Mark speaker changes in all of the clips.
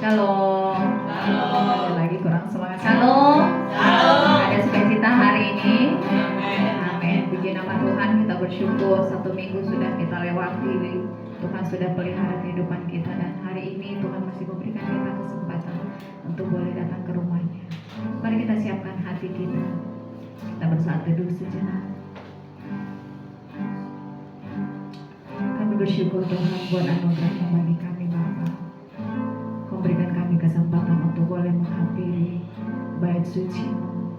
Speaker 1: Shalom. Ada lagi kurang semangat. Shalom. Ada sukacita hari ini. Amin. Puji nama Tuhan, kita bersyukur satu minggu sudah kita lewati. Tuhan sudah pelihara kehidupan kita, dan hari ini Tuhan masih memberikan kita kesempatan untuk boleh datang ke rumahnya. Mari kita siapkan hati kita. Kita bersaat teduh sejenak. Kami bersyukur Tuhan buat anugerah-Nya bagi kami Bapa. Berikan kami kesempatan untuk boleh menghampiri bait suci-Mu.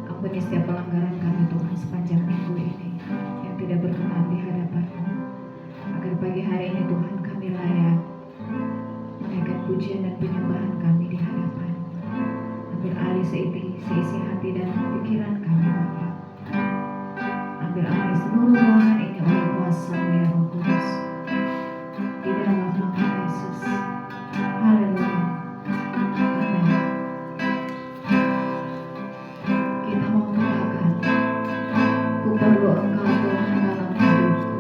Speaker 1: Ampuni setiap pelanggaran kami Tuhan sepanjang minggu ini yang tidak berkenan di hadapan-Mu, agar pagi hari ini Tuhan kami layak menaikkan pujian dan penyembahan kami di hadapan-Mu. Ambil alih seisi hati dan pikiran kami Bapa. Ambil alih seluruh ruangan ini oleh kuasa-Mu ya Roh Kudus, di dalam nama Yesus. Haleluya. Amin. Kita mau katakan, ku perlu Engkau Tuhan dalam hidupku.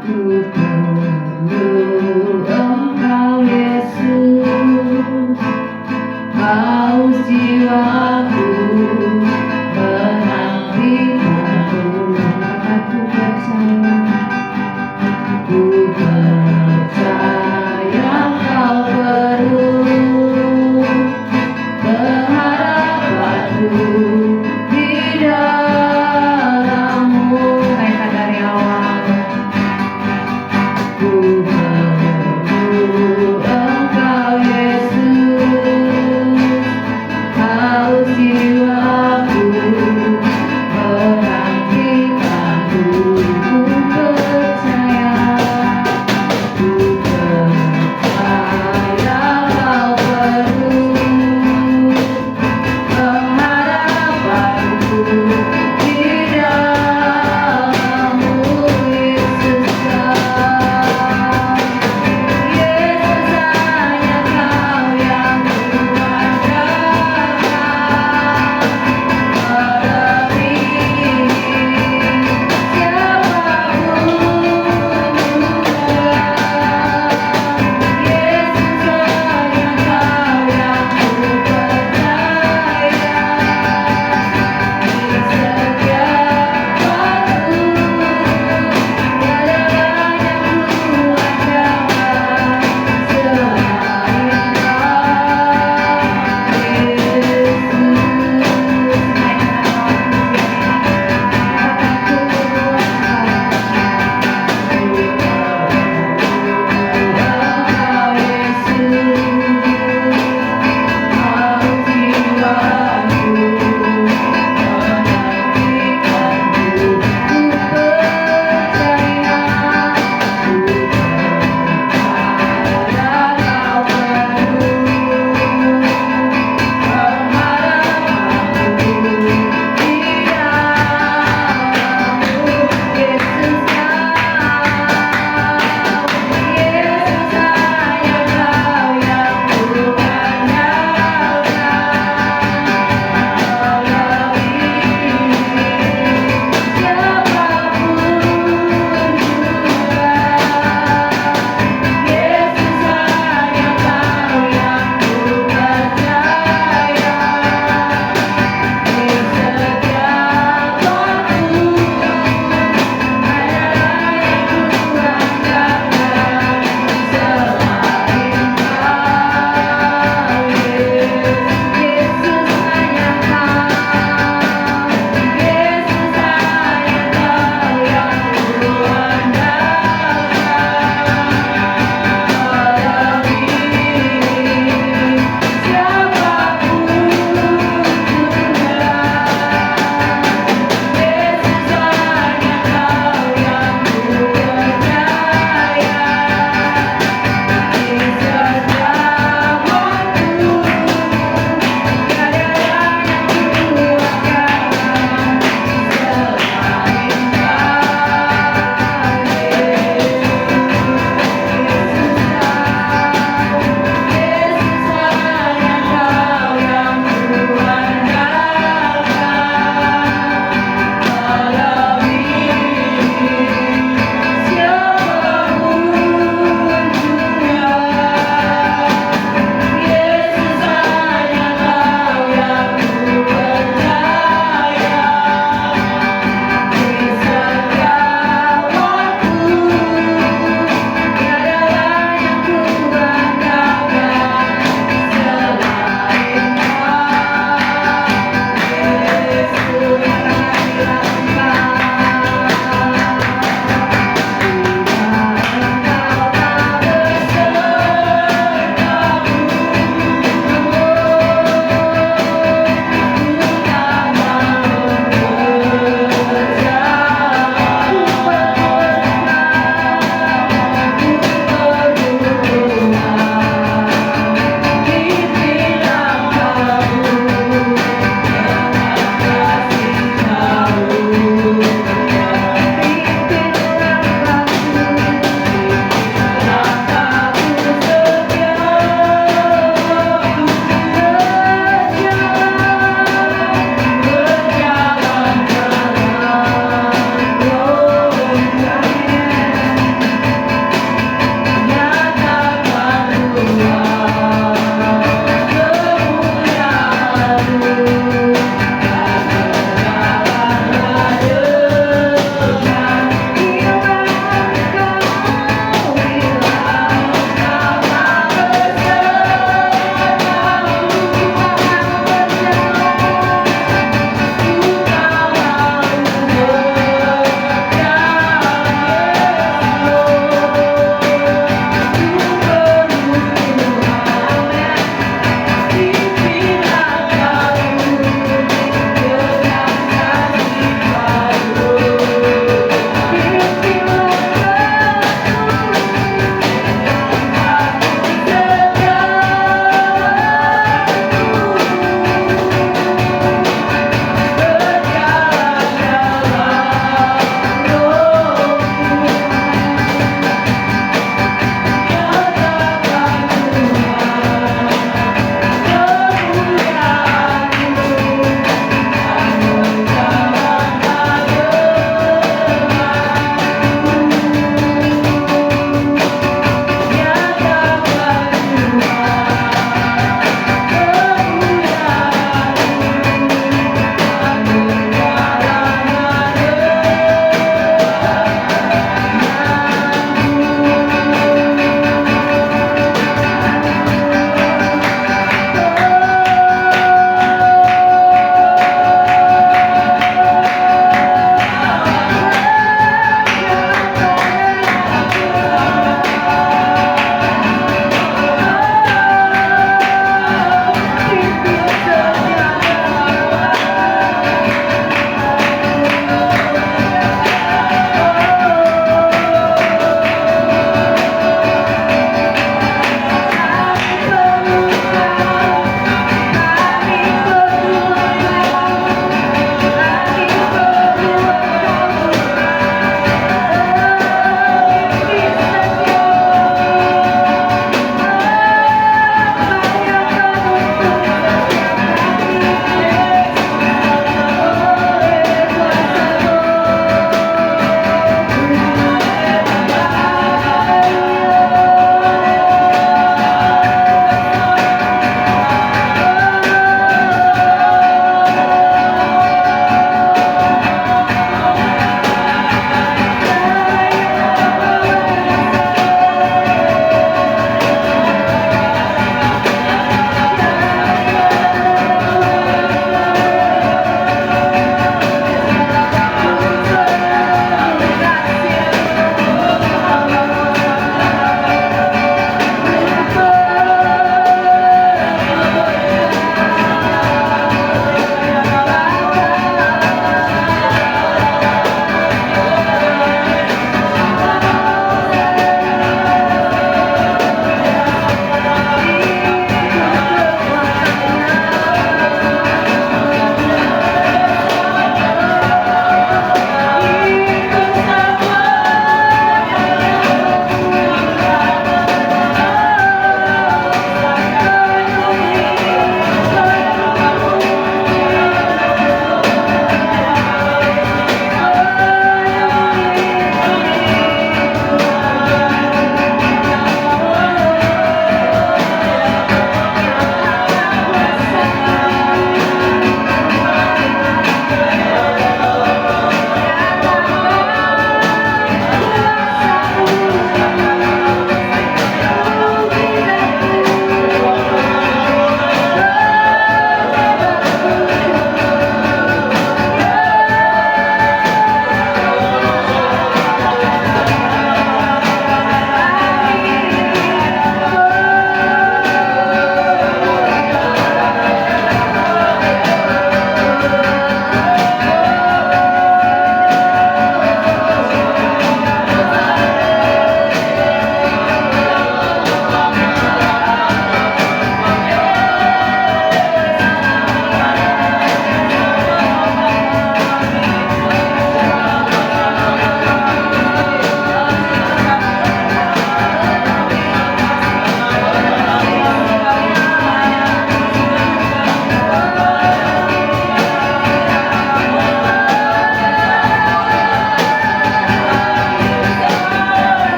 Speaker 1: Ku perlu Engkau Yesus, haus jiwaku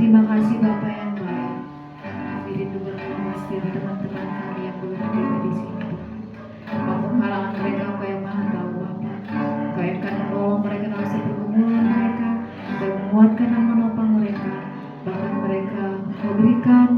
Speaker 1: Terima kasih Bapa yang baik. Kami rindu berdoa setiap teman-teman kami yang belum tiba di sini. Apapun halangan mereka, Engkau yang maha tahu Bapa. Engkau yang akan menolong mereka dalam setiap pergumulan mereka. Engkau yang menguatkan dan menopang mereka. Bahkan mereka Engkau berikan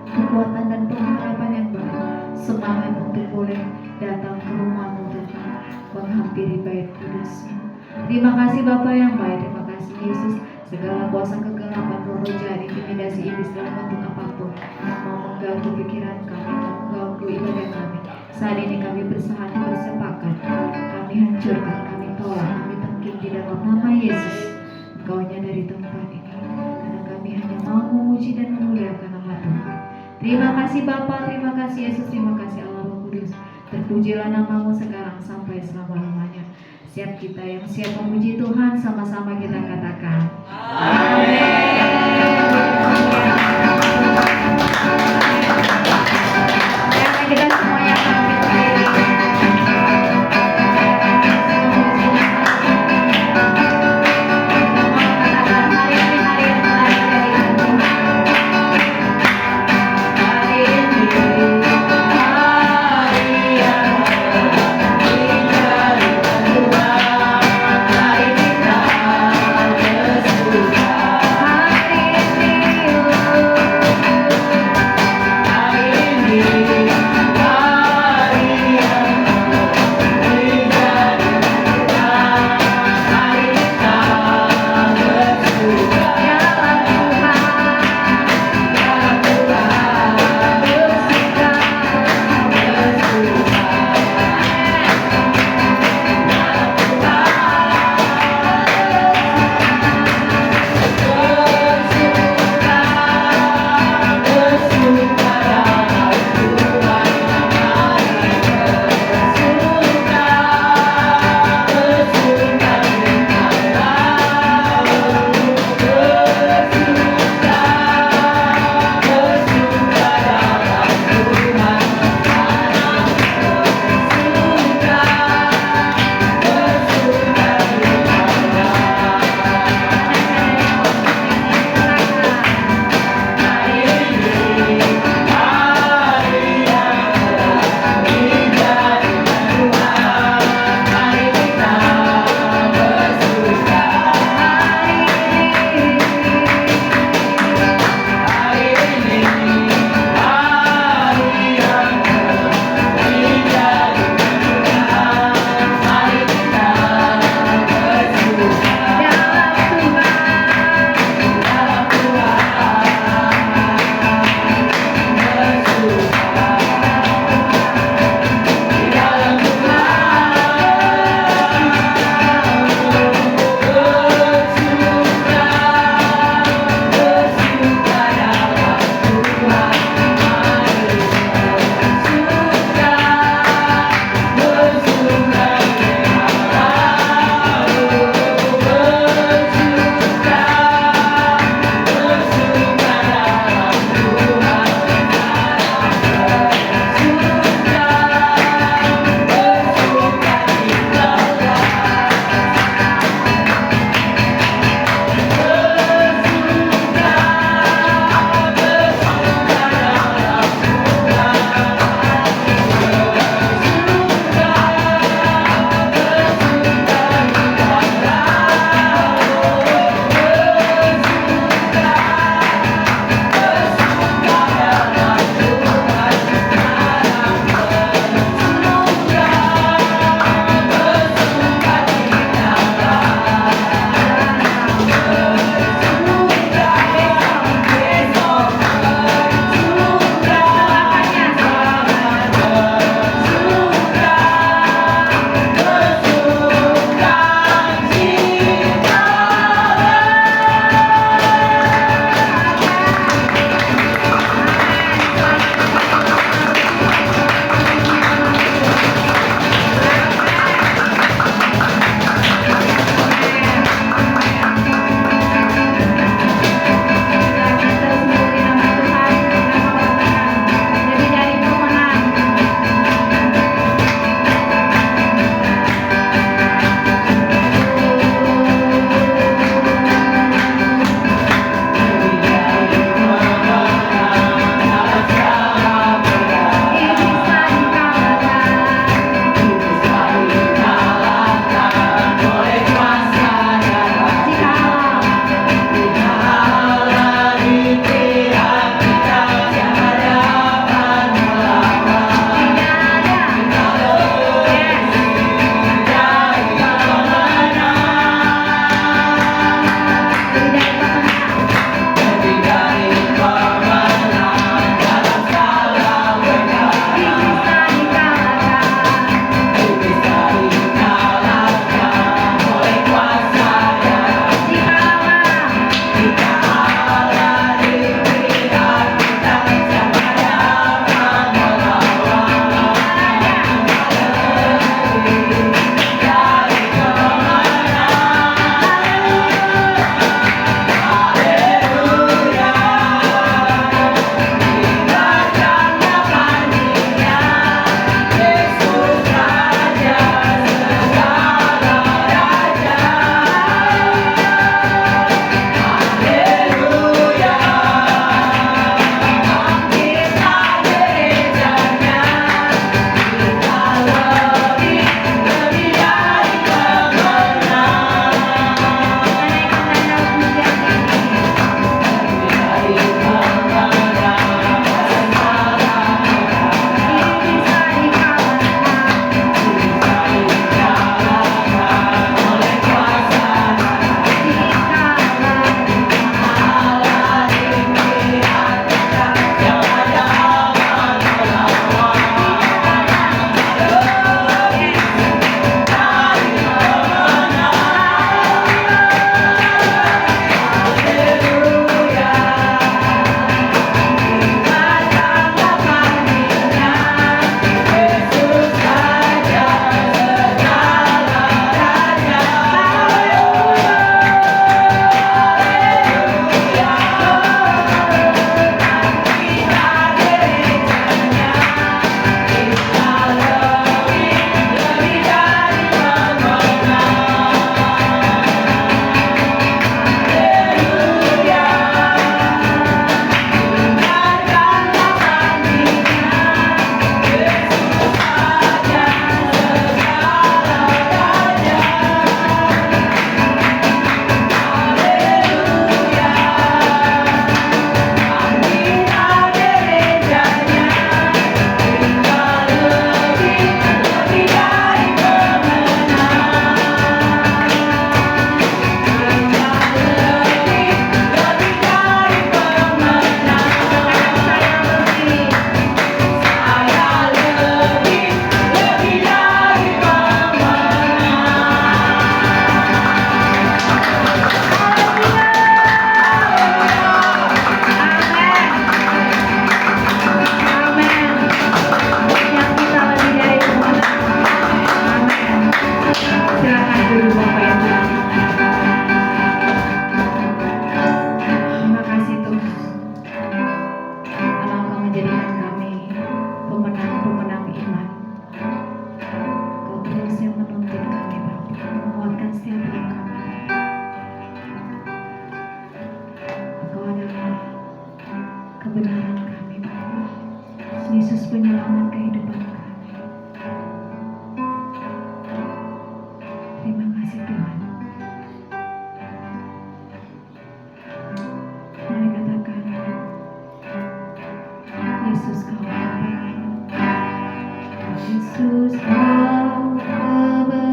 Speaker 1: kekuatan dan pengharapan yang baru, semangat untuk boleh datang ke rumah-Mu Tuhan, menghampiri bait kudus-Mu. Terima kasih Bapa yang baik, terima kasih Yesus. Segala kuasa kegelapan, roh jahat, intimidasi iblis dalam bentuk apapun yang mau mengganggu pikiran kami, mau mengganggu ibadah kami, saat ini kami bersepakat, kami hancurkan, kami tolak, kami tangkap di dalam nama Yesus. Engkau-Nya dari tempat ini, karena kami hanya mau memuji dan memuliakan nama Tuhan. Terima kasih Bapa, terima kasih Yesus, terima kasih Allah Roh Kudus. Terpujilah namamu sekarang sampai selama-lamanya. Siap kita yang siap memuji Tuhan, sama-sama kita katakan amin. Kita semuanya Yesus penyelamat kehidupan kami. Terima kasih Tuhan. Mari katakan, Yesus kau kebenaran. Yesus kau kebenaran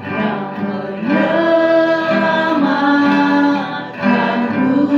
Speaker 1: yang menyelamatkanku.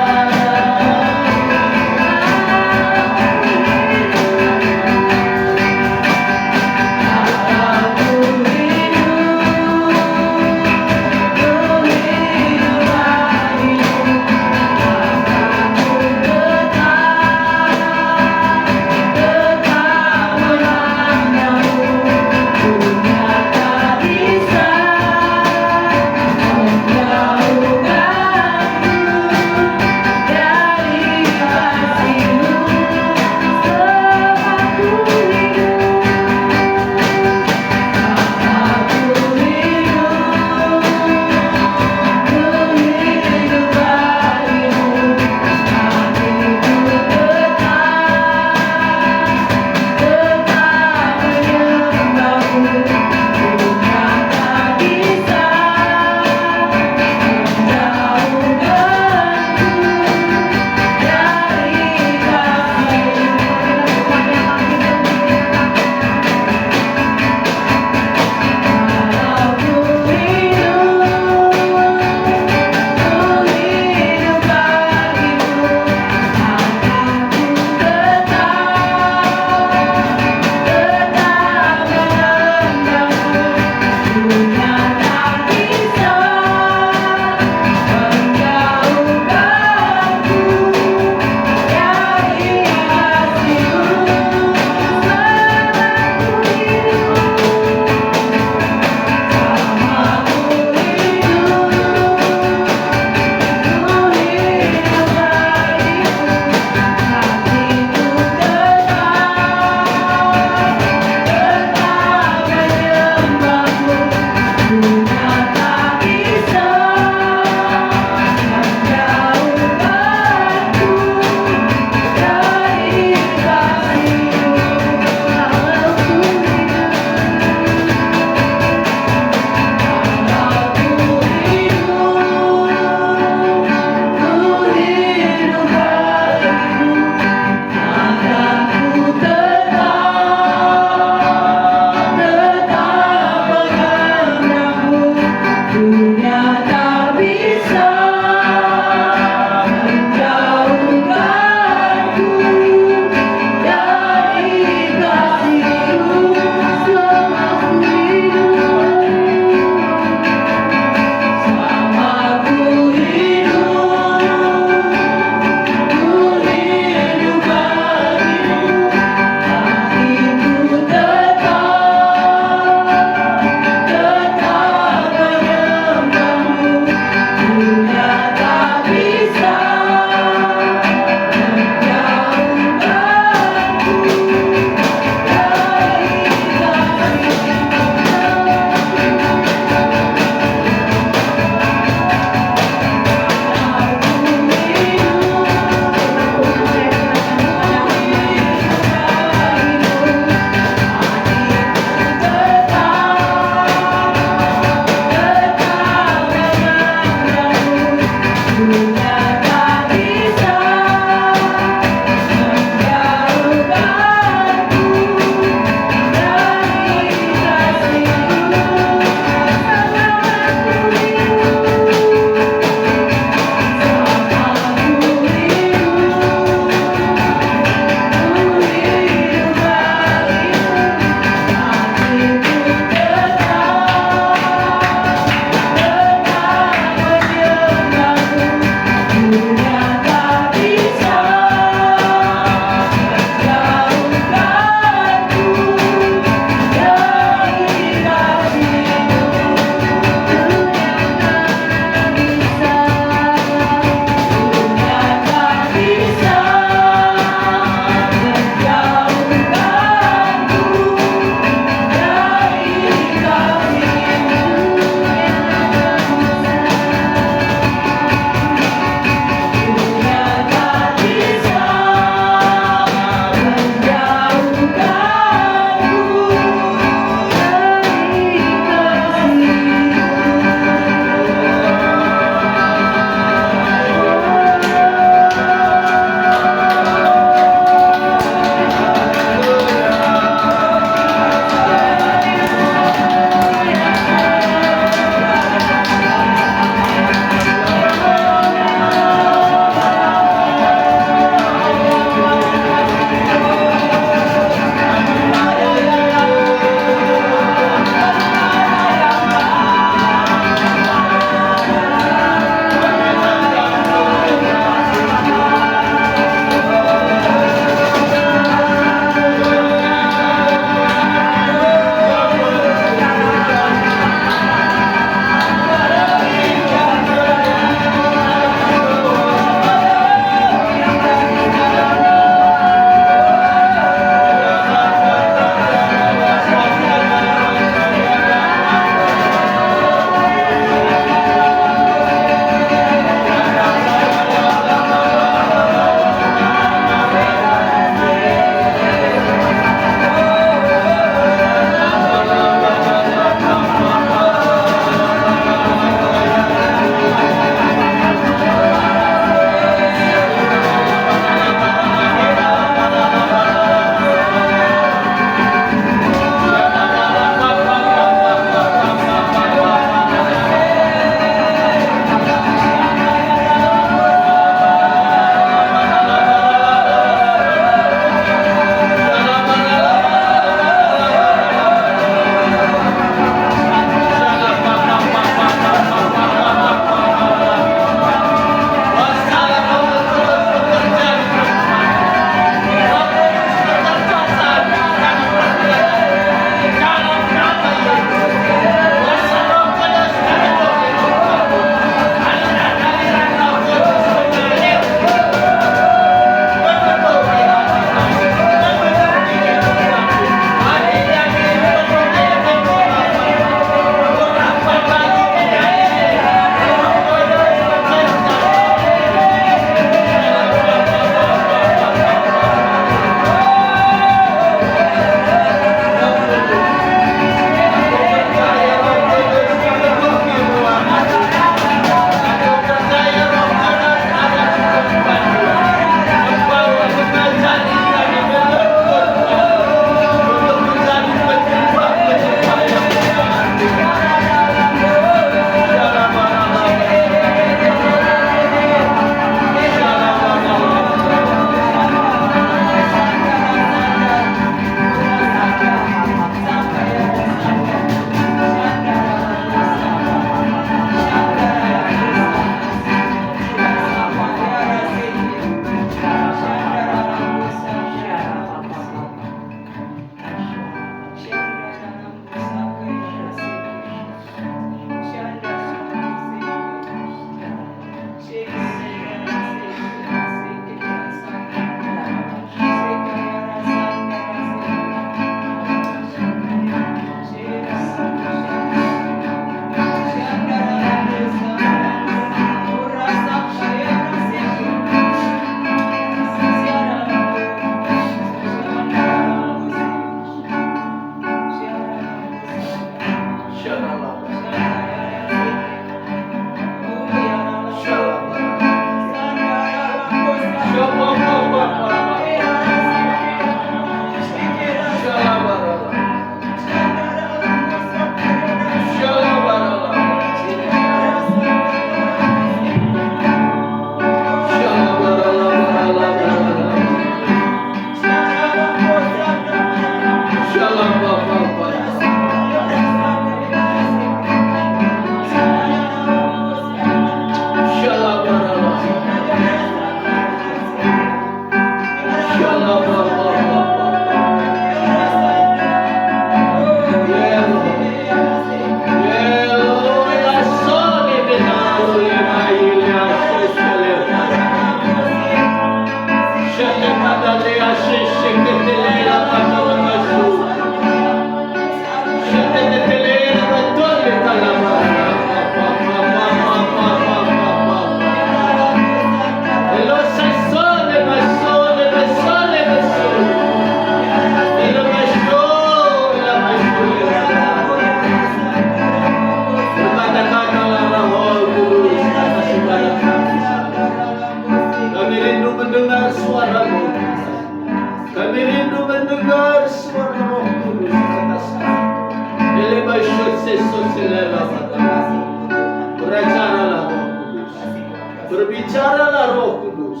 Speaker 2: Berbicaralah Roh Kudus.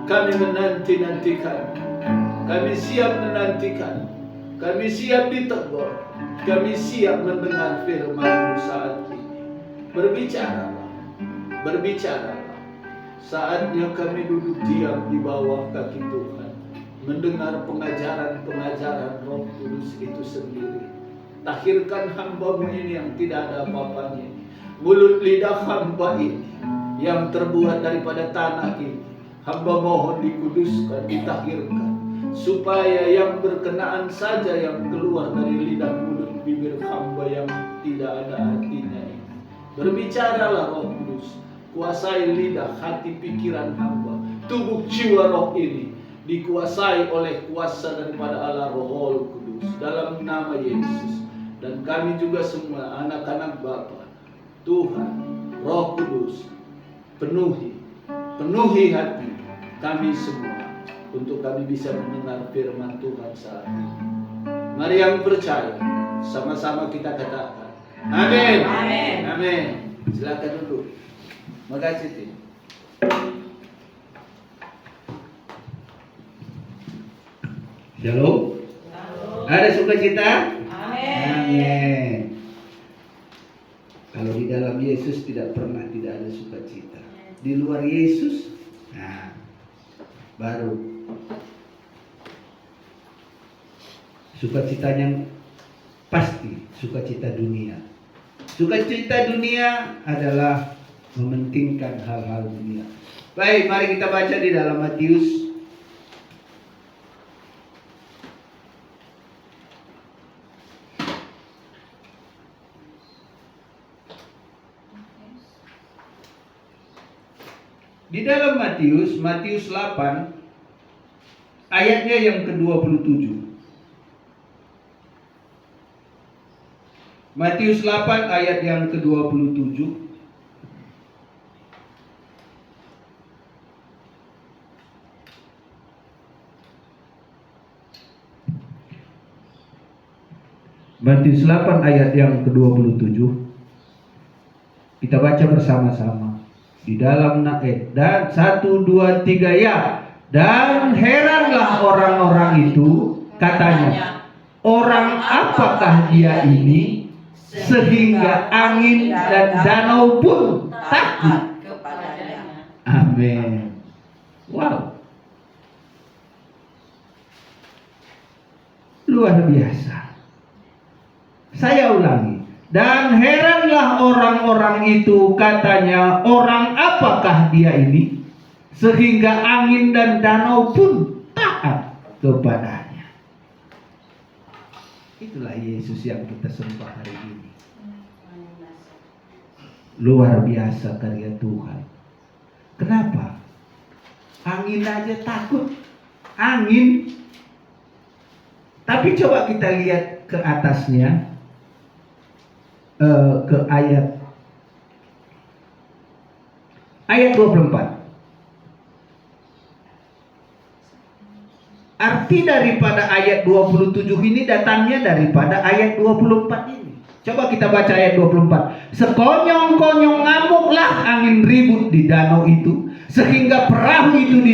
Speaker 2: Kami menanti-nantikan. Kami siap menantikan. Kami siap ditegur. Kami siap mendengar firman-Mu saat ini. Berbicaralah. Berbicaralah. Saatnya kami duduk diam di bawah kaki Tuhan, mendengar pengajaran-pengajaran Roh Kudus itu sendiri. Takhirkan hamba-Mu ini yang tidak ada apa-apanya, mulut lidah hamba ini yang terbuat daripada tanah ini, hamba mohon dikuduskan, ditahirkan, supaya yang berkenaan saja yang keluar dari lidah mulut bibir hamba yang tidak ada artinya ini. Berbicaralah Roh Kudus, kuasai lidah, hati, pikiran hamba, tubuh, jiwa, roh ini dikuasai oleh kuasa daripada Allah Roh Kudus dalam nama Yesus. Dan kami juga semua anak-anak Bapa, Tuhan, Roh Kudus, penuhi hati kami semua untuk kami bisa mendengar firman Tuhan saat ini. Mari yang percaya, sama-sama kita katakan, amin.
Speaker 3: Amin.
Speaker 2: Amin. Silakan duduk. Makasih, Tim. Shalom. Ada sukacita? Amin. Kalau di dalam Yesus tidak pernah tidak ada sukacita. Di luar Yesus, nah, baru sukacitanya pasti sukacita dunia. Sukacita dunia adalah mementingkan hal-hal dunia. Baik, mari kita baca di dalam Matius di dalam Matius 8 ayatnya yang ke-27. Matius 8 ayat yang ke-27. Matius 8 ayat yang ke-27. Kita baca bersama-sama. Di dalam dan 1, 2, 3 ya. Dan heranlah orang-orang itu, katanya, orang apakah dia ini sehingga angin dan danau pun takut kepadanya. Amin. Wow. Luar biasa. Saya ulangi. Dan heranlah orang-orang itu, katanya, orang apakah dia ini sehingga angin dan danau pun taat kepadanya. Itulah Yesus yang kita sembah hari ini. Luar biasa karya Tuhan. Kenapa? Angin aja takut. Angin. Tapi coba kita lihat ke atasnya. Ke ayat 24. Arti daripada ayat 27 ini datangnya daripada ayat 24 ini. Coba kita baca ayat 24. Sekonyong-konyong ngamuklah angin ribut di danau itu, sehingga perahu itu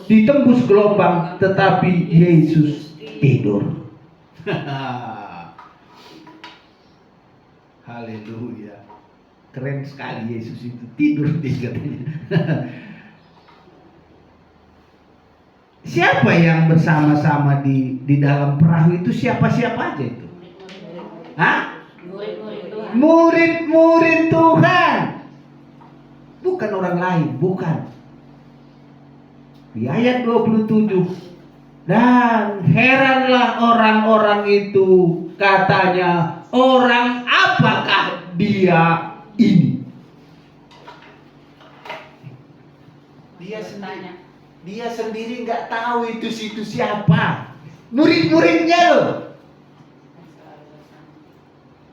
Speaker 2: ditembus gelombang, tetapi Yesus tidur. Haleluya. Keren sekali Yesus itu tidur dia katanya. Siapa yang bersama-sama di dalam perahu itu, siapa-siapa aja itu? Hah? Murid-murid Tuhan. Bukan orang lain, bukan. Di ayat 27. Dan heranlah orang-orang itu, katanya, orang apakah dia ini? Dia sendiri nggak tahu itu siapa. Murid-muridnya loh.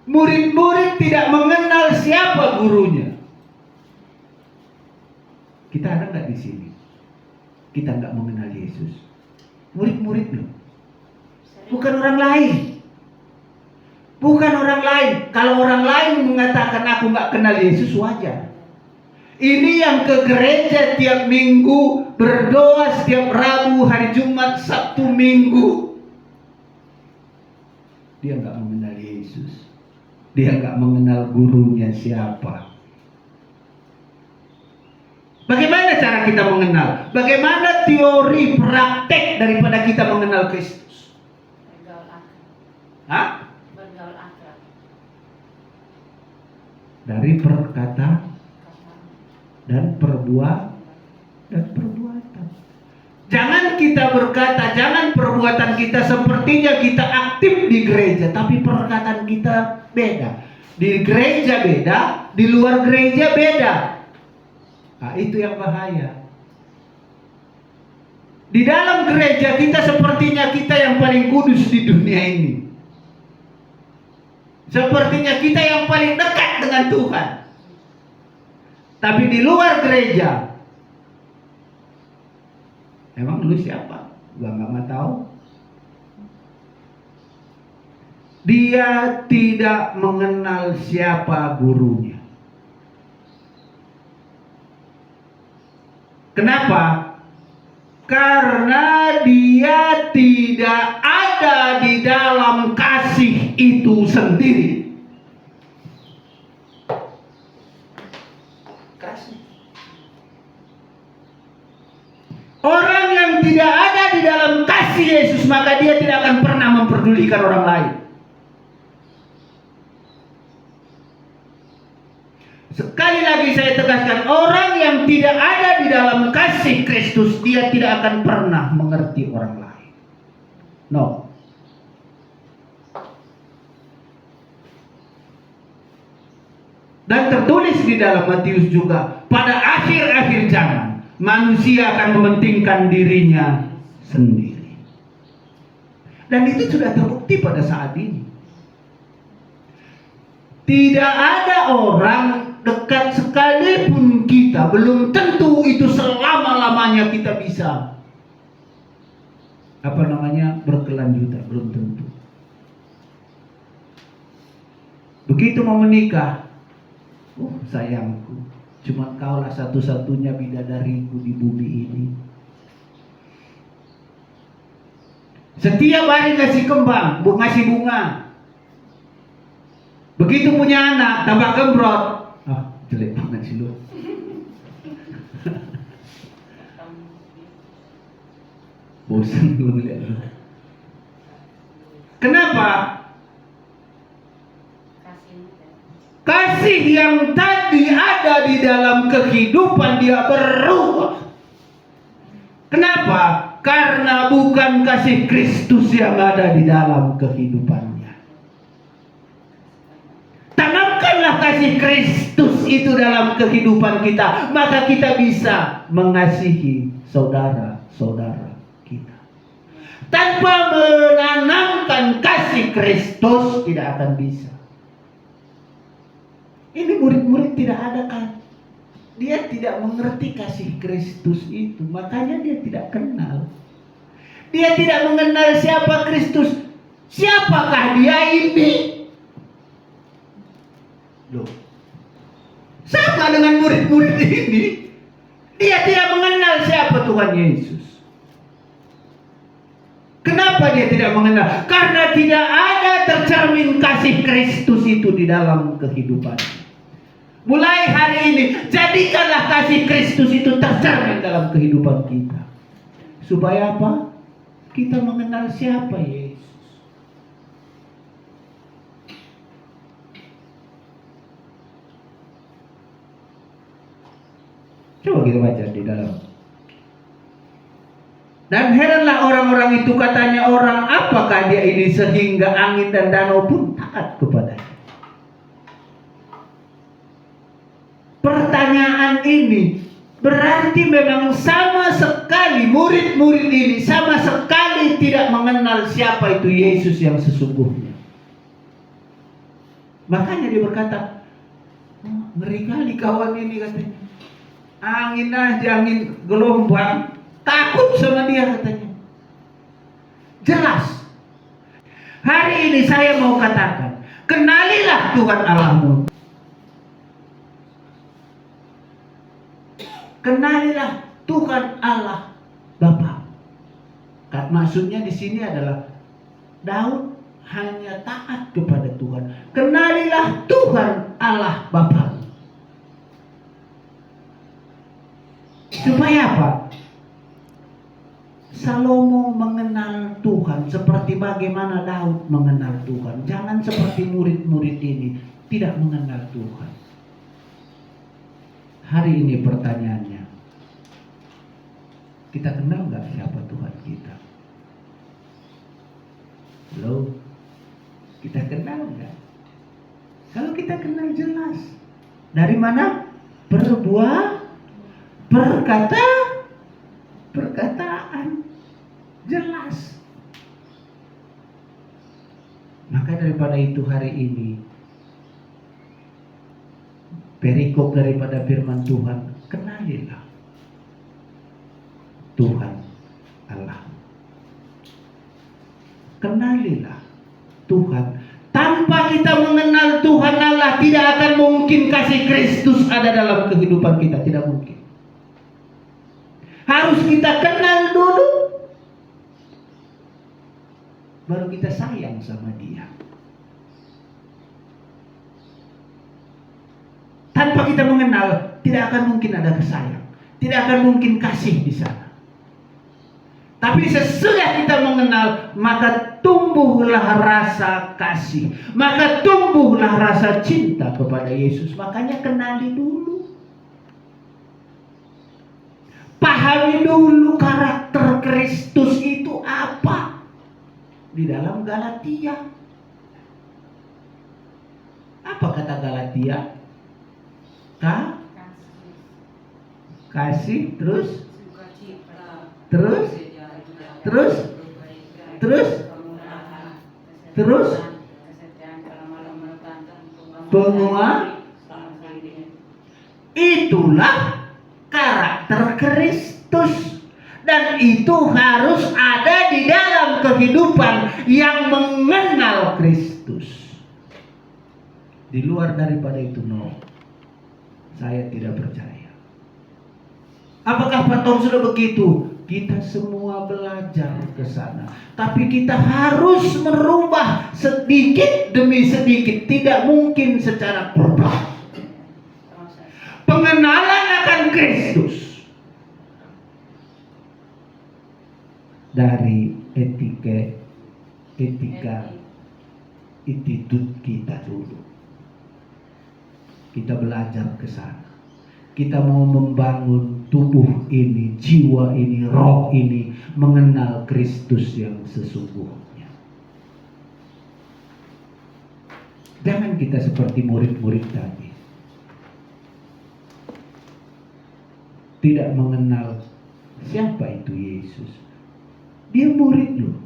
Speaker 2: Murid-murid tidak mengenal siapa gurunya. Kita ada nggak di sini? Kita nggak mengenal Yesus. Murid-murid loh. Bukan orang lain. Bukan orang lain. Kalau orang lain mengatakan aku nggak kenal Yesus, wajar.
Speaker 3: Ini yang ke gereja tiap minggu, berdoa setiap Rabu, hari Jumat, Sabtu, Minggu. Dia nggak mengenal Yesus. Dia nggak mengenal gurunya siapa. Bagaimana cara kita mengenal? Bagaimana teori praktek daripada kita mengenal Kristus?
Speaker 1: Bergaul akrab.
Speaker 3: Hah?
Speaker 1: Bergaul akrab.
Speaker 3: Dari perkata dan perbuatan. Jangan kita berkata, jangan perbuatan kita sepertinya kita aktif di gereja, tapi perkataan kita beda. Di gereja beda, di luar gereja beda. Nah, itu yang bahaya. Di dalam gereja kita sepertinya kita yang paling kudus di dunia ini. Sepertinya kita yang paling dekat dengan Tuhan. Tapi di luar gereja, emang lu siapa? Gua nggak mau tahu. Dia tidak mengenal siapa gurunya. Kenapa? Karena dia tidak ada di dalam kasih itu sendiri. Orang yang tidak ada di dalam kasih Yesus, maka dia tidak akan pernah memperdulikan orang lain. Sekali lagi saya tegaskan, orang yang tidak ada di dalam kasih Kristus, dia tidak akan pernah mengerti orang lain. No. Dan tertulis di dalam Matius juga, pada akhir-akhir zaman manusia akan mementingkan dirinya sendiri. Dan itu sudah terbukti pada saat ini. Tidak ada orang dekat sekalipun kita, belum tentu itu selama-lamanya kita bisa berkelanjutan, belum tentu. Begitu mau menikah, sayangku, cuma kaulah satu-satunya bidadariku di bumi ini. Setiap hari ngasih kembang, ngasih bunga. Begitu punya anak, tambah gembrot. Jelek banget sih lu. Bosan gue ngeliat lu. Kenapa? Kasih yang tadi ada di dalam kehidupan dia berubah. Kenapa? Karena bukan kasih Kristus yang ada di dalam kehidupannya. Tanamkanlah kasih Kristus itu dalam kehidupan kita, maka kita bisa mengasihi saudara-saudara kita. Tanpa menanamkan kasih Kristus tidak akan bisa. Ini murid-murid tidak ada kan? Dia tidak mengerti kasih Kristus itu, makanya dia tidak kenal. Dia tidak mengenal siapa Kristus. Siapakah dia ini? Loh, sama dengan murid-murid ini. Dia tidak mengenal siapa Tuhan Yesus. Kenapa dia tidak mengenal? Karena tidak ada tercermin kasih Kristus itu di dalam kehidupannya. Mulai hari ini, jadikanlah kasih Kristus itu tercermin dalam kehidupan kita. Supaya apa? Kita mengenal siapa Yesus. Coba kita baca di dalam. Dan heranlah orang-orang itu, katanya orang apakah dia ini sehingga angin dan danau pun taat kepadanya. Pertanyaan ini berarti memang sama sekali murid-murid ini sama sekali tidak mengenal siapa itu Yesus yang sesungguhnya. Makanya dia berkata, ngeri kali kawan ini katanya. Angin aja, angin gelombang, takut sama dia katanya. Jelas. Hari ini saya mau katakan, kenalilah Tuhan Allahmu. Kenalilah Tuhan Allah Bapa. Maksudnya di sini adalah Daud hanya taat kepada Tuhan. Kenalilah Tuhan Allah Bapa. Supaya apa? Salomo mengenal Tuhan seperti bagaimana Daud mengenal Tuhan. Jangan seperti murid-murid ini tidak mengenal Tuhan. Hari ini pertanyaannya, kita kenal nggak siapa Tuhan kita? Halo, kita kenal nggak? Kalau kita kenal jelas. Dari mana? Perkataan jelas. Maka daripada itu hari ini perikop daripada firman Tuhan, kenalilah Tuhan Allah. Kenalilah Tuhan. Tanpa kita mengenal Tuhan Allah, tidak akan mungkin kasih Kristus ada dalam kehidupan kita. Tidak mungkin. Harus kita kenal dulu, baru kita sayang sama Dia. Tanpa kita mengenal, tidak akan mungkin ada kesayang, tidak akan mungkin kasih di sana. Tapi sesudah kita mengenal, maka tumbuhlah rasa kasih, maka tumbuhlah rasa cinta kepada Yesus. Makanya kenali dulu, pahami dulu karakter Kristus itu apa di dalam Galatia. Apa kata Galatia? Kasih, terus penguat. Itulah karakter Kristus, dan itu harus ada di dalam kehidupan yang mengenal Kristus. Di luar daripada itu, saya tidak percaya. Apakah Pak Tom sudah begitu? Kita semua belajar ke sana, tapi kita harus merubah sedikit demi sedikit. Tidak mungkin secara global. Pengenalan akan Kristus dari etika attitude kita dulu. Kita belajar ke sana. Kita mau membangun tubuh ini, jiwa ini, roh ini mengenal Kristus yang sesungguhnya. Jangan kita seperti murid-murid tadi, tidak mengenal siapa itu Yesus. Dia murid loh.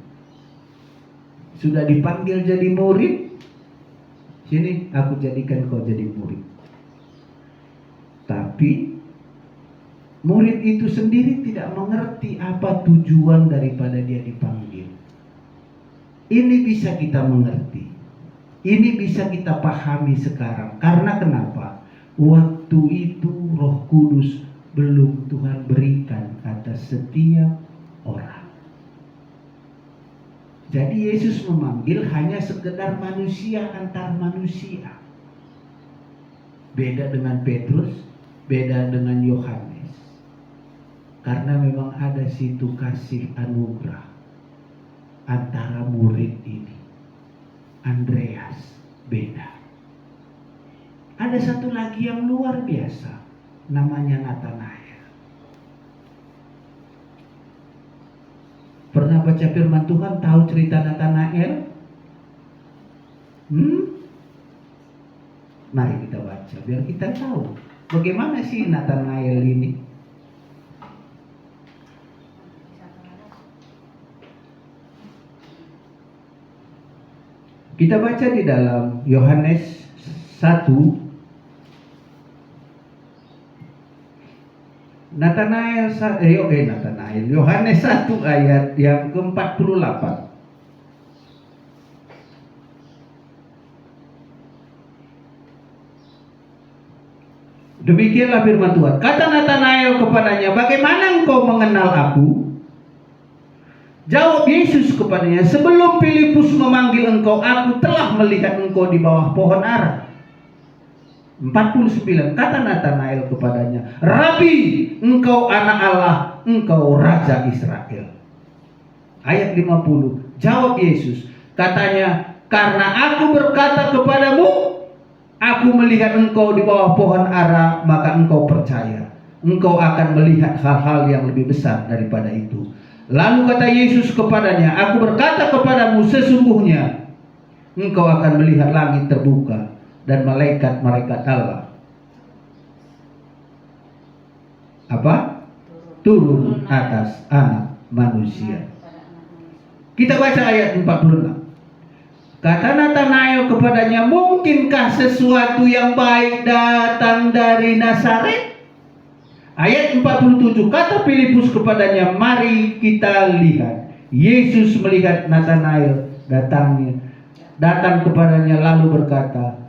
Speaker 3: Sudah dipanggil jadi murid. Sini aku jadikan kau jadi murid. Tapi murid itu sendiri tidak mengerti apa tujuan daripada dia dipanggil. Ini bisa kita mengerti. Ini bisa kita pahami sekarang. Karena kenapa? Waktu itu Roh Kudus belum Tuhan berikan atas setiap orang. Jadi Yesus memanggil hanya sekedar manusia antar manusia. Beda dengan Petrus, beda dengan Yohanes. Karena memang ada situ kasih anugerah antara murid ini. Andreas beda. Ada satu lagi yang luar biasa, namanya Nathanael. Pernah baca firman Tuhan, tahu cerita Nathanael? Mari kita baca biar kita tahu bagaimana sih Nathanael ini. Kita baca di dalam Yohanes 1. Yohanes 1 ayat yang ke-48. Demikianlah firman Tuhan. Kata Natanael kepadanya, bagaimana engkau mengenal aku? Jawab Yesus kepadanya, sebelum Filipus memanggil engkau, aku telah melihat engkau di bawah pohon ara. 49. Kata Natanael kepadanya, Rabi, engkau anak Allah, engkau Raja Israel. Ayat 50. Jawab Yesus, katanya, karena aku berkata kepadamu, aku melihat engkau di bawah pohon ara, maka engkau percaya. Engkau akan melihat hal-hal yang lebih besar daripada itu. Lalu kata Yesus kepadanya, aku berkata kepadamu, sesungguhnya engkau akan melihat langit terbuka dan malaikat-malaikat Allah turun atas anak manusia. Kita baca ayat 46. Kata Natanael kepadanya, mungkinkah sesuatu yang baik datang dari Nazaret? Ayat 47. Kata Filipus kepadanya, mari kita lihat. Yesus melihat Natanael datang kepadanya lalu berkata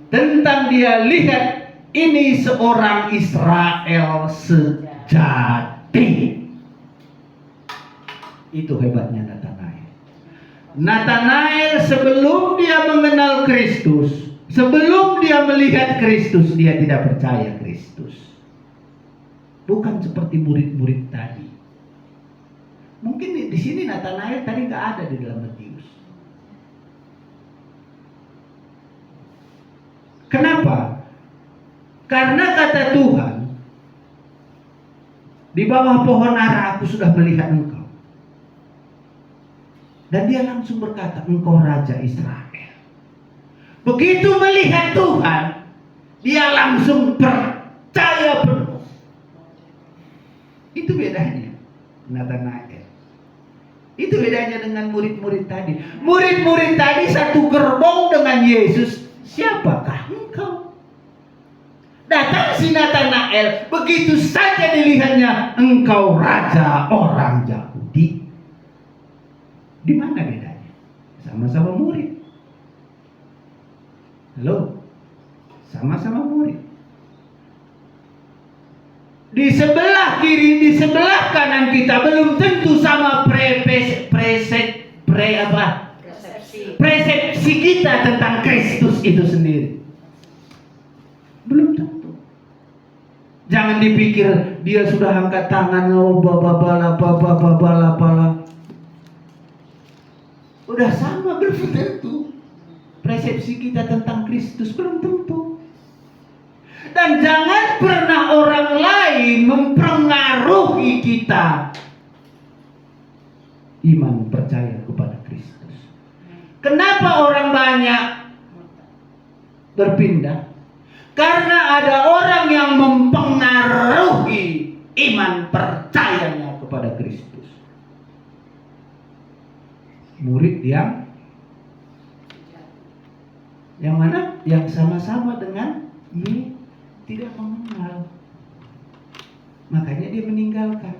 Speaker 3: tentang dia, lihat, ini seorang Israel sejati. Itu hebatnya Natanael. Natanael sebelum dia mengenal Kristus, sebelum dia melihat Kristus, dia tidak percaya Kristus. Bukan seperti murid-murid tadi. Mungkin di sini Natanael tadi nggak ada di dalam Matius. Kenapa? Karena kata Tuhan, di bawah pohon ara aku sudah melihat engkau. Dan dia langsung berkata, engkau Raja Israel. Begitu melihat Tuhan, dia langsung percaya penuh. Itu bedanya Natanael. Itu bedanya dengan murid-murid tadi. Murid-murid tadi satu gerbong dengan Yesus. Siapakah engkau? Datang si Natanael, begitu saja dilihatnya, engkau raja orang Yahudi. Di mana bedanya? Sama-sama murid. Halo? Sama-sama murid. Di sebelah kiri, di sebelah kanan kita belum tentu sama persepsi kita tentang Kristus itu sendiri. Belum tentu. Jangan dipikir dia sudah angkat tangan, udah sama, belum tentu. Persepsi kita tentang Kristus belum tentu. Dan jangan pernah orang lain mempengaruhi kita iman percaya kepada Kristus. Kenapa orang banyak berpindah? Karena ada orang yang mempengaruhi iman percayanya kepada Kristus. Murid yang mana? Yang sama-sama dengan dia tidak mengenal. Makanya dia meninggalkan.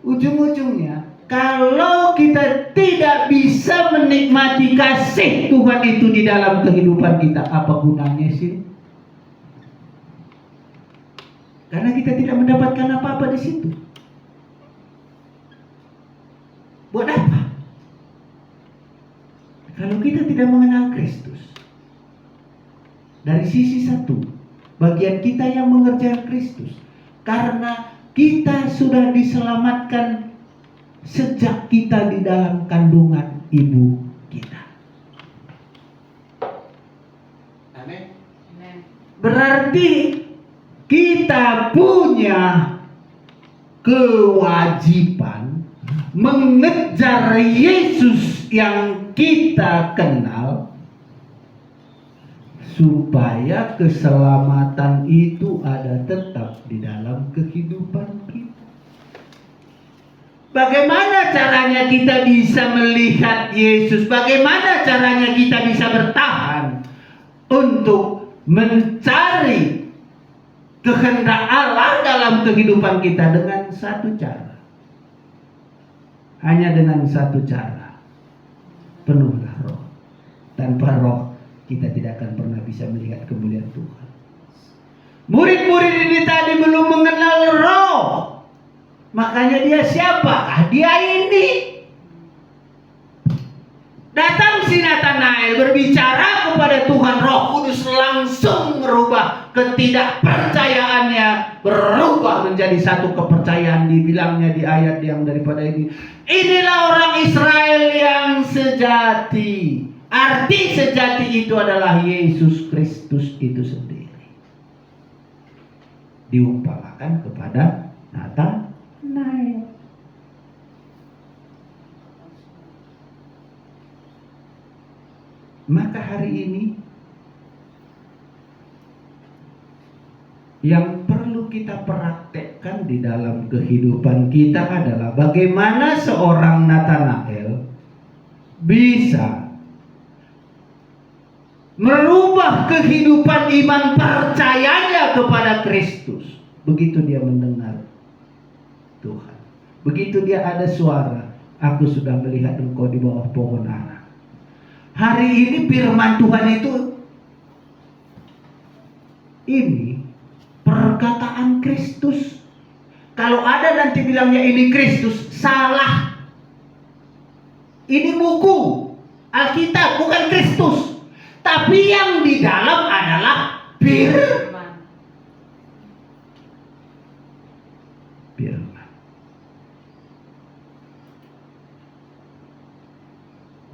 Speaker 3: Ujung-ujungnya, kalau kita tidak bisa menikmati kasih Tuhan itu di dalam kehidupan kita, apa gunanya sih? Karena kita tidak mendapatkan apa-apa di situ. Buat apa? Kalau kita tidak mengenal Kristus. Dari sisi satu, bagian kita yang mengerjakan Kristus. Karena kita sudah diselamatkan sejak kita di dalam kandungan ibu kita. Amin. Berarti kita punya kewajiban mengejar Yesus yang kita kenal, supaya keselamatan itu ada tetap di dalam kehidupan kita. Bagaimana caranya kita bisa melihat Yesus? Bagaimana caranya kita bisa bertahan untuk mencari kehendak Allah dalam kehidupan kita? Dengan satu cara. Hanya dengan satu cara. Penuhlah Roh. Tanpa Roh kita tidak akan pernah bisa melihat kemuliaan Tuhan. Murid-murid ini tadi belum mengenal Roh. Makanya dia siapakah? Dia ini. Datang si Nathanael berbicara kepada Tuhan, Roh Kudus langsung merubah ketidakpercayaannya, berubah menjadi satu kepercayaan. Dibilangnya di ayat yang daripada ini, inilah orang Israel yang sejati. Arti sejati itu adalah Yesus Kristus itu sendiri. Diumpamakan kepada Nathanael. Maka hari ini yang perlu kita praktekkan di dalam kehidupan kita adalah bagaimana seorang Nathanael bisa merubah kehidupan iman percayanya kepada Kristus. Begitu dia mendengar Tuhan, begitu dia ada suara, aku sudah melihat engkau di bawah pohon ara. Hari ini firman Tuhan itu ini perkataan Kristus. Kalau ada nanti bilangnya ini Kristus, salah. Ini buku Alkitab, bukan Kristus. Tapi yang di dalam adalah firman.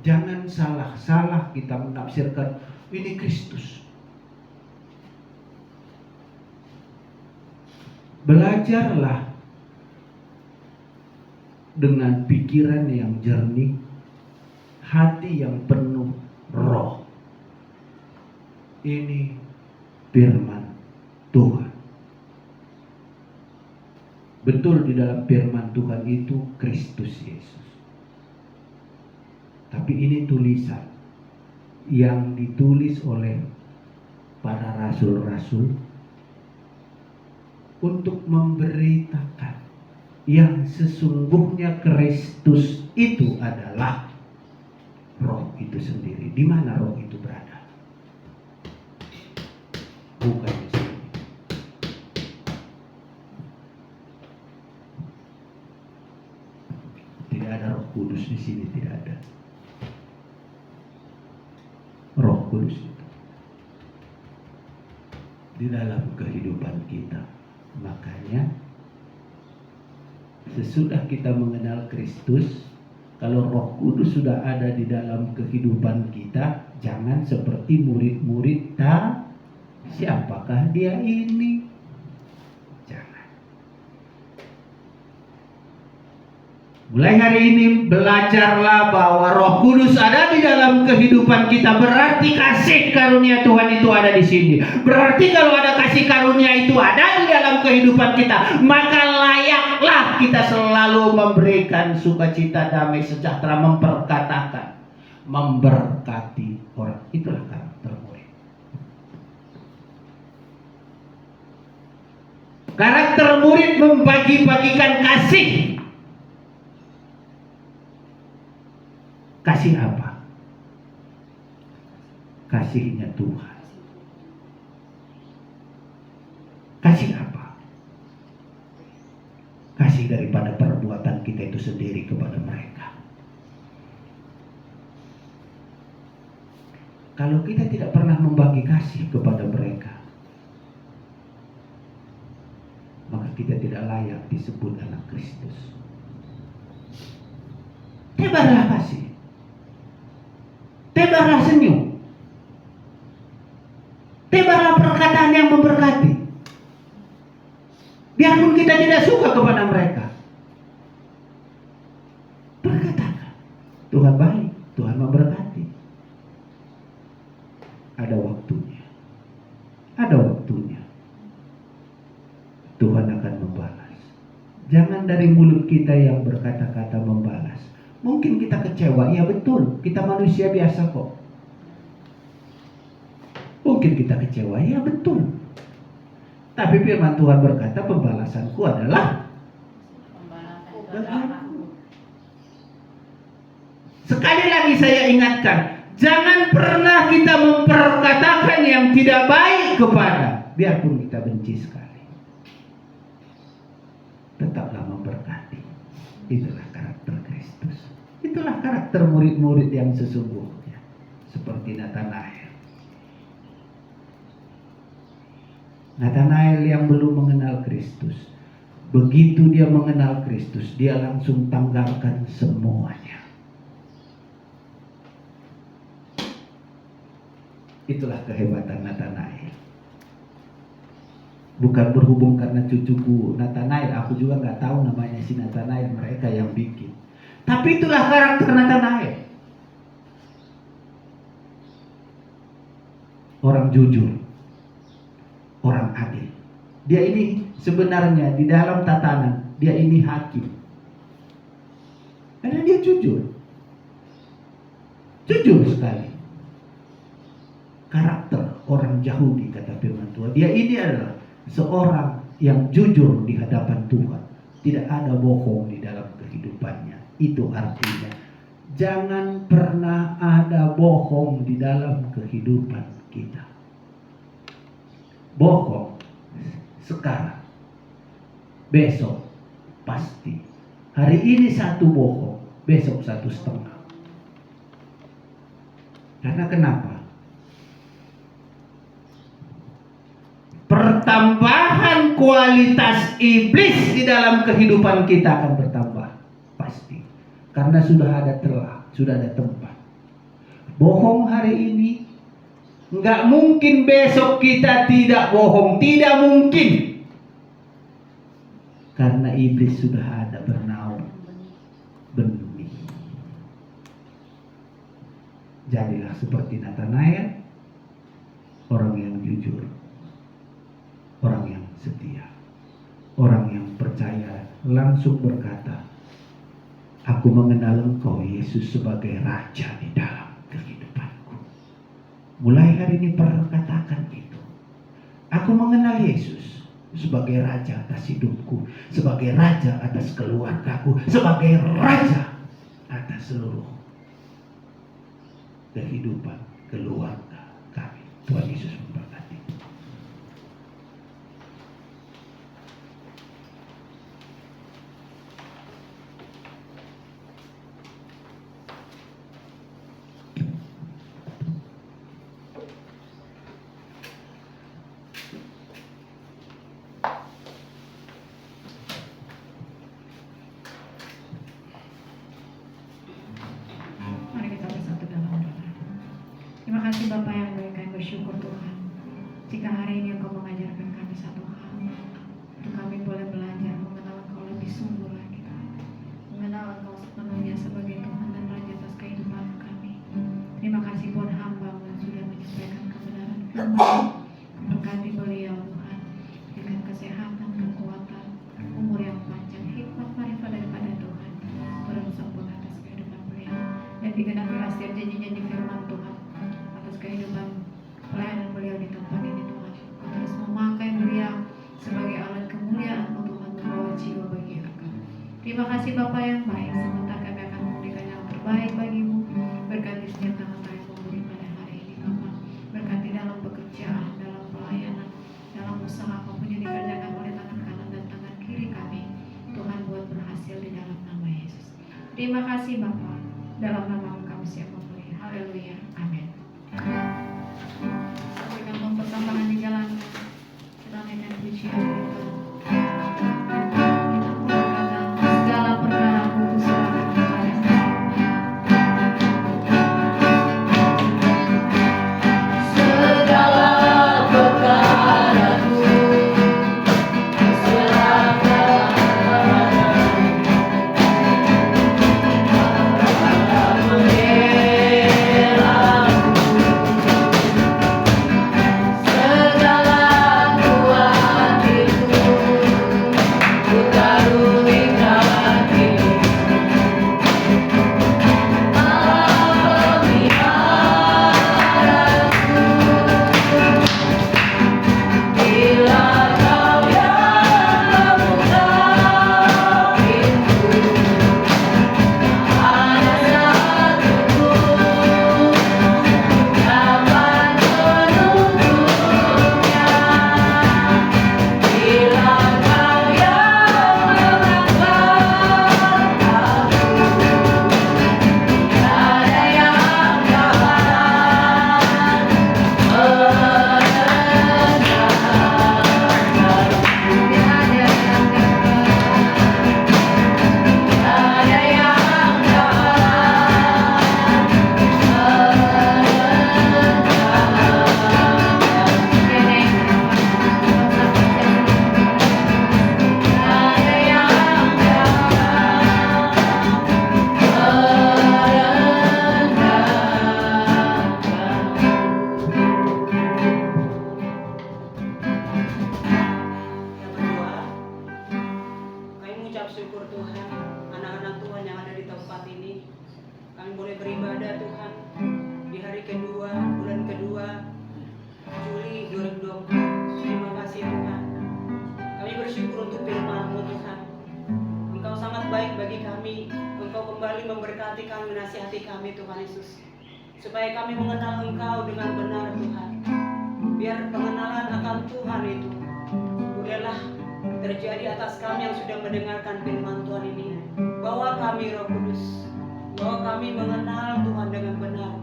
Speaker 3: Jangan salah kita menafsirkan ini Kristus. Belajarlah dengan pikiran yang jernih, hati yang penuh roh. Ini firman Tuhan. Betul, di dalam firman Tuhan itu Kristus Yesus. Tapi ini tulisan yang ditulis oleh para rasul-rasul untuk memberitakan yang sesungguhnya Kristus itu adalah Roh itu sendiri. Di mana Roh itu berada? Bukan di sini. Tidak ada Roh Kudus di sini, tidak ada. Roh Kudus itu di dalam kehidupan kita. Makanya sesudah kita mengenal Kristus, kalau Roh Kudus sudah ada di dalam kehidupan kita, jangan seperti murid-murid siapakah dia ini? Jangan. Mulai hari ini belajarlah bahwa Roh Kudus ada di dalam kehidupan kita. Berarti kasih karunia Tuhan itu ada di sini. Berarti kalau ada kasih karunia itu ada di dalam kehidupan kita, maka layaklah kita selalu memberikan sukacita, damai, sejahtera, memperkatakan, memberkati orang. Itulah karakter murid. Karakter murid membagi-bagikan kasih. Kasih apa? Kasihnya Tuhan. Kasih apa? Kasih daripada perbuatan kita itu sendiri kepada mereka. Kalau kita tidak pernah membagi kasih kepada mereka, maka kita tidak layak disebut anak Kristus. Tebarlah kasih. Tebarlah senyum. Tebarlah perkataan yang memberkati. Biarpun kita tidak suka kepada mereka, berkatakan, Tuhan baik, Tuhan memberkati. Ada waktunya. Ada waktunya. Tuhan akan membalas. Jangan dari mulut kita yang berkata-kata membalas. Mungkin kita kecewa, ya betul, kita manusia biasa kok. Mungkin kita kecewa, ya betul. Tapi firman Tuhan berkata, pembalasanku adalah bagianku. Sekali lagi saya ingatkan, jangan pernah kita memperkatakan yang tidak baik kepada biarpun kita benci sekali, tetaplah memberkati. Itulah karakter Kristus. Itulah karakter murid-murid yang sesungguhnya, seperti Natanael. Natanael yang belum mengenal Kristus, begitu dia mengenal Kristus, dia langsung tanggalkan semuanya. Itulah kehebatan Natanael. Bukan berhubung karena cucuku Natanael, aku juga nggak tahu namanya si Natanael, mereka yang bikin. Tapi itulah karakter Natanael. Orang jujur, orang adil. Dia ini sebenarnya di dalam tatanan, dia ini hakim. Karena dia jujur. Jujur sekali. Karakter orang Yahudi, kata firman Tuhan. Dia ini adalah seorang yang jujur di hadapan Tuhan. Tidak ada bohong di dalam kehidupannya. Itu artinya jangan pernah ada bohong di dalam kehidupan kita. Bohong sekarang, besok pasti. Hari ini satu bohong, besok 1,5. Karena kenapa? Pertambahan kualitas iblis di dalam kehidupan kita akan bertambah, pasti. Karena sudah ada telah, sudah ada tempat. Bohong hari ini, nggak mungkin besok kita tidak bohong, tidak mungkin. Karena iblis sudah ada bernaung benih. Jadilah seperti Natanael, orang yang jujur, orang yang setia, orang yang percaya, langsung berkata, aku mengenal Engkau Yesus sebagai Raja di dalam kehidupanku. Mulai hari ini perkatakan itu. Aku mengenal Yesus sebagai Raja atas hidupku, sebagai Raja atas keluargaku, sebagai Raja atas seluruh kehidupan keluarga kami. Tuhan Yesus memberkati.
Speaker 1: Mari kita bersatu dalam doa. Terima kasih Bapak yang baik, kami bersyukur Tuhan. Jika hari ini Engkau mengajarkan kami satu hal, untuk kami boleh belajar mengenal Engkau lebih sungguh lagi, mengenal Engkau sepenuhnya sebagai Tuhan dan Raja atas kehidupan kami. Terima kasih buat hamba yang sudah menyampaikan kebenaran firman. Berkati beliau Tuhan dengan kesehatan, kekuatan, umur yang panjang, hikmat, marifat daripada Tuhan, turun sempurna atas kehidupan beliau, dan digenapilah setiap janji-janji firman Tuhan atas kehidupan pelayanan beliau di tempat ini Tuhan. Kau terus memakai beliau sebagai alat kemuliaan-Mu Tuhan, membawa jiwa bagi Engkau. Terima kasih Bapa yang baik. Sebentar kami akan memberikan yang terbaik bagi-Mu. Berkati setiap tangan yang memberi pada hari ini Bapa. Berkati dalam pekerjaan, dalam pelayanan, dalam usaha apapun yang dikerjakan oleh tangan kanan dan tangan kiri kami. Tuhan buat berhasil di dalam nama Yesus. Terima kasih Bapa. Dalam nama Engkau siap memberi. Haleluya. Amin. Berikan pertambangan di jalan. Kita naikkan pujian kita. Kita berkata, segala perkara aku serahkan kepada Engkau.
Speaker 4: Segala perkaraku serahkan kepadamu.
Speaker 5: mengucap syukur Tuhan, anak-anak Tuhan yang ada di tempat ini. Kami boleh beribadah Tuhan di hari kedua, bulan kedua, Juli 2024. Terima kasih Tuhan. Kami bersyukur untuk firman-Mu Tuhan. Engkau sangat baik bagi kami. Engkau kembali memberkati kami, menasihati kami Tuhan Yesus. Supaya kami mengenal Engkau dengan benar Tuhan. Biar pengenalan akan Tuhan itu bolehlah terjadi atas kami yang sudah mendengarkan firman Tuhan ini. Bawa kami Roh Kudus, bahwa kami mengenal Tuhan dengan benar.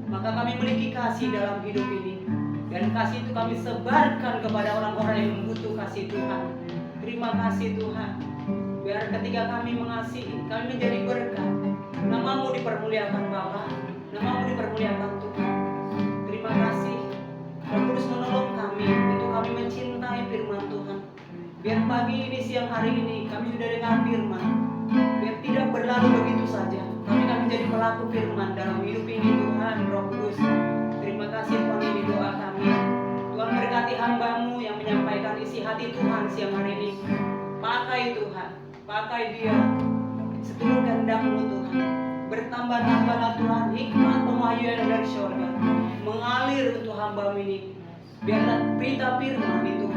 Speaker 5: Maka kami memiliki kasih dalam hidup ini. Dan kasih itu kami sebarkan kepada orang-orang yang membutuh kasih Tuhan. Terima kasih Tuhan. Biar ketika kami mengasihi, kami menjadi berkat. Nama-Mu dipermuliakan Bapa, Nama-Mu dipermuliakan Tuhan. Terima kasih. Roh Kudus menolong kami untuk kami mencintai firman Tuhan. Biar pagi ini, siang hari ini kami sudah dengar firman. Biar tidak berlalu begitu saja. Kami akan menjadi pelaku firman dalam hidup ini Tuhan. Roh Kudus, terima kasih Tuhan, ini doa kami. Tuhan berkati hamba-Mu yang menyampaikan isi hati Tuhan siang hari ini. Pakai Tuhan, pakai dia seturut kehendak-Mu Tuhan. Bertambah-tambahlah Tuhan hikmat pemahaman dari surga mengalir untuk hamba-Mu ini. Biarlah berita firman itu,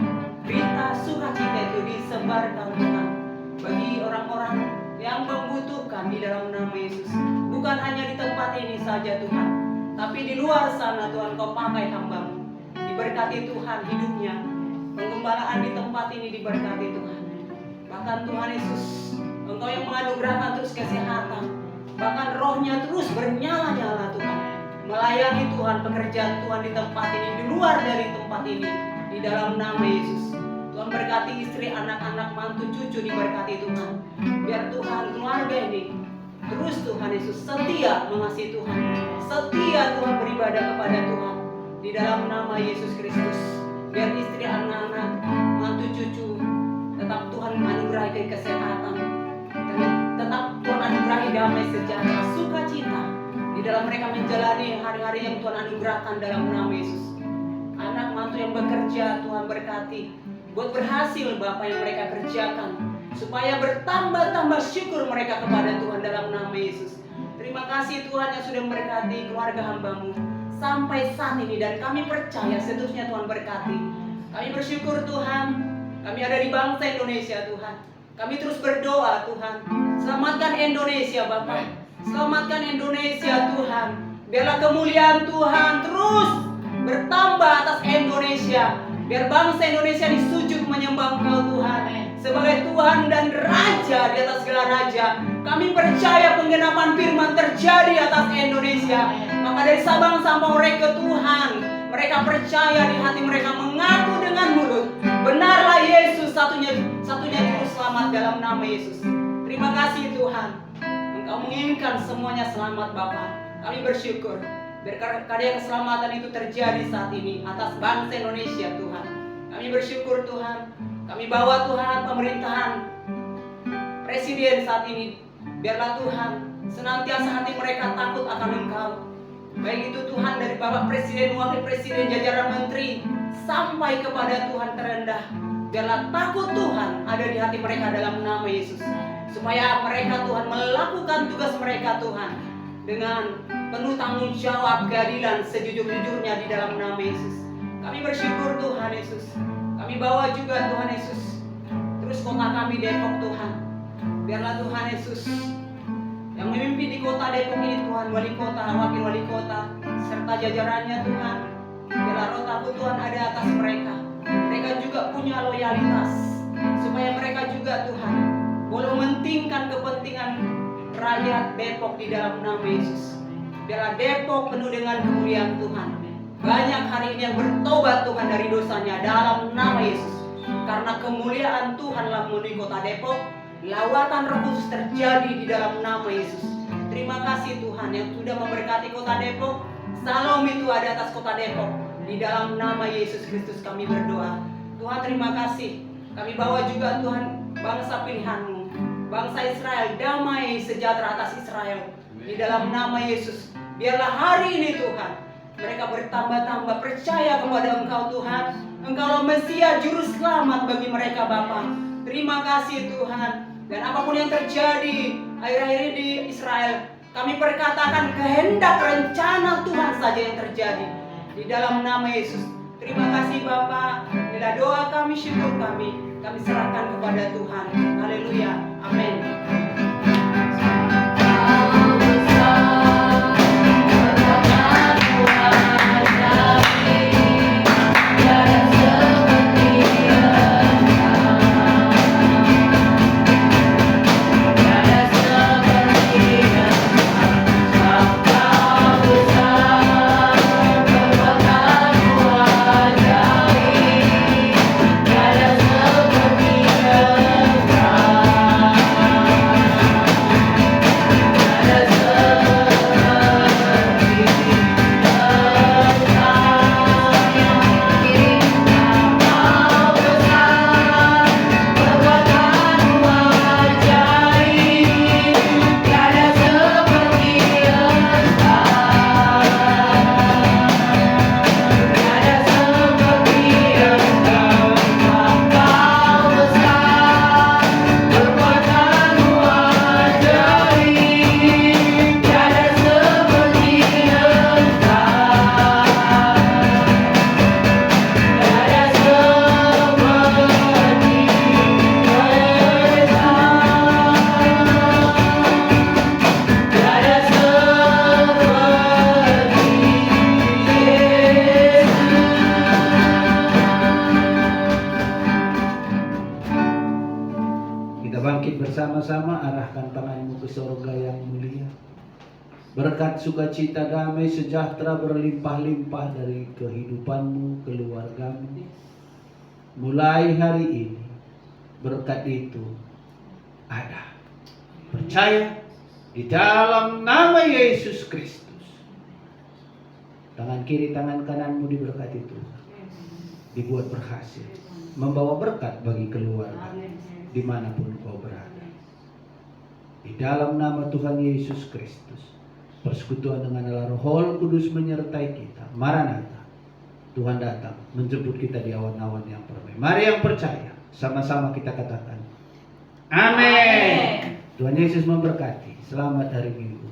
Speaker 5: berita sukacita itu disebarkan Tuhan bagi orang-orang yang membutuhkan di dalam nama Yesus. Bukan hanya di tempat ini saja Tuhan, tapi di luar sana Tuhan Kau pakai hamba-Mu. Diberkati Tuhan hidupnya, penggembalaan di tempat ini diberkati Tuhan. Bahkan Tuhan Yesus, Engkau yang menganugerahkan terus kesehatan, bahkan rohnya terus bernyala-nyala Tuhan, melayani Tuhan, pekerjaan Tuhan di tempat ini, di luar dari tempat ini, di dalam nama Yesus. Tuhan berkati istri, anak-anak, mantu, cucu diberkati Tuhan. Biar Tuhan keluarga ini terus Tuhan Yesus setia mengasihi Tuhan, setia Tuhan beribadah kepada Tuhan di dalam nama Yesus Kristus. Biar istri, anak-anak, mantu, cucu tetap Tuhan anugerahi kesehatan, tetap Tuhan anugerahi damai sejahtera, sukacita di dalam mereka menjalani hari-hari yang Tuhan anugerahkan dalam nama Yesus. Anak mantu yang bekerja Tuhan berkati, buat berhasil Bapak yang mereka kerjakan, supaya bertambah-tambah syukur mereka kepada Tuhan dalam nama Yesus. Terima kasih Tuhan yang sudah memberkati keluarga hamba-Mu sampai saat ini, dan kami percaya seterusnya Tuhan berkati. Kami bersyukur Tuhan, kami ada di bangsa Indonesia Tuhan. Kami terus berdoa Tuhan, selamatkan Indonesia Bapak, selamatkan Indonesia Tuhan. Biarlah kemuliaan Tuhan terus bertambah atas Indonesia. Biar bangsa Indonesia disujud menyembah Engkau Tuhan sebagai Tuhan dan Raja di atas segala raja. Kami percaya penggenapan firman terjadi atas Indonesia. Maka dari Sabang sampai Merauke Tuhan, mereka percaya di hati mereka, mengaku dengan mulut, benarlah Yesus satunya juru selamat dalam nama Yesus. Terima kasih Tuhan, Engkau menginginkan semuanya selamat Bapa. Kami bersyukur. Biar karya keselamatan itu terjadi saat ini atas bangsa Indonesia Tuhan. Kami bersyukur Tuhan. Kami bawa Tuhan pemerintahan Presiden saat ini. Biarlah Tuhan senantiasa hati mereka takut akan Engkau. Baik itu Tuhan dari Bapak Presiden, Wakil Presiden, jajaran Menteri, sampai kepada Tuhan terendah. Biarlah takut Tuhan ada di hati mereka dalam nama Yesus. Supaya mereka Tuhan melakukan tugas mereka Tuhan dengan penuh tanggung jawab, keadilan sejujur-jujurnya di dalam nama Yesus. Kami bersyukur Tuhan Yesus. Kami bawa juga Tuhan Yesus terus kota kami Depok Tuhan. Biarlah Tuhan Yesus yang memimpin di kota Depok ini Tuhan, wali kota, wakil wali kota, serta jajarannya Tuhan. Biarlah roh takut Tuhan ada atas mereka. Mereka juga punya loyalitas, supaya mereka juga Tuhan boleh mementingkan kepentingan rakyat Depok di dalam nama Yesus. Biarlah Depok penuh dengan kemuliaan Tuhan. Banyak hari ini yang bertobat Tuhan dari dosanya dalam nama Yesus. Karena kemuliaan Tuhanlah memenuhi kota Depok. Lawatan Roh Kudus terjadi di dalam nama Yesus. Terima kasih Tuhan yang sudah memberkati kota Depok. Salam itu ada atas kota Depok. Di dalam nama Yesus Kristus kami berdoa. Tuhan terima kasih. Kami bawa juga Tuhan bangsa pilihan-Mu, bangsa Israel, damai sejahtera atas Israel. Di dalam nama Yesus. Biarlah hari ini Tuhan mereka bertambah-tambah percaya kepada Engkau Tuhan. Engkaulah Mesia juru selamat bagi mereka Bapa. Terima kasih Tuhan. Dan apapun yang terjadi akhir-akhir ini di Israel, kami perkatakan kehendak rencana Tuhan saja yang terjadi. Di dalam nama Yesus. Terima kasih Bapa. Inilah doa kami, syukur kami serahkan kepada Tuhan. Haleluya. Amin.
Speaker 3: Bersama-sama arahkan tanganmu ke surga yang mulia. Berkat sukacita, damai, sejahtera berlimpah-limpah dari kehidupanmu, keluargamu. Mulai hari ini berkat itu ada. Percaya di dalam nama Yesus Kristus. Tangan kiri, tangan kananmu diberkati Tuhan. Dibuat berhasil, membawa berkat bagi keluarga dimanapun kau berada. Di dalam nama Tuhan Yesus Kristus, persekutuan dengan Allah Roh Kudus menyertai kita. Maranatha, Tuhan datang menjemput kita di awan-awan yang permai. Mari yang percaya, sama-sama kita katakan, Amin. Tuhan Yesus memberkati. Selamat hari Minggu.